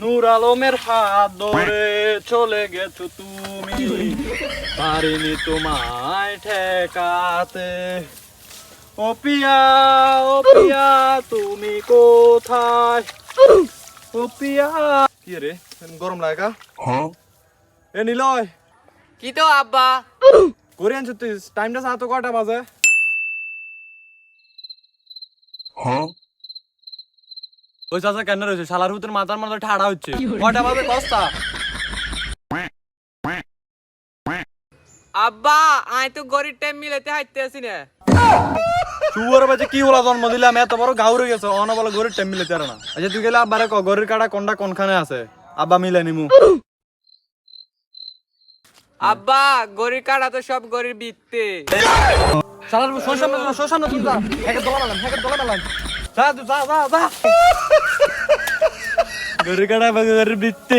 নূর আলমের হাত ধরে চলে গেছো তুমি, পারিনি তোমায় ঠেকাতে। ও পিয়া তুমি কোথায়? ও পিয়া কি রে গরম লাগা? এ নিলয় কি তো আব্বা? কোরিয়ান ছুটিস টাইমটা সাত কটা বাজে? ওই চাচা কেন রয়েছে শালার হুতের মাথার মাথা ঠাড়া হচ্ছে। কটা বাজে কস্তা? আব্বা আই তো গরিব টাইম মিলাতে হাইতে আসি না। শুয়ার বাজে কি বলা জন্ম দিলাম এত বড় গাউ রয়ে গেছে অন বলে গরির টাইম মিলে তার না। আচ্ছা তুই গেলে আব্বারে ক গরির কাটা কোনটা কোনখানে আছে আব্বা মিলে নিমু। আব্বা গরির কাটা তো সব গরির বিত্তে। শালার শোষণ না তুই যা হেকে দোলা মেলাম যা তুই যা গরির কাটা গরির বিত্তে।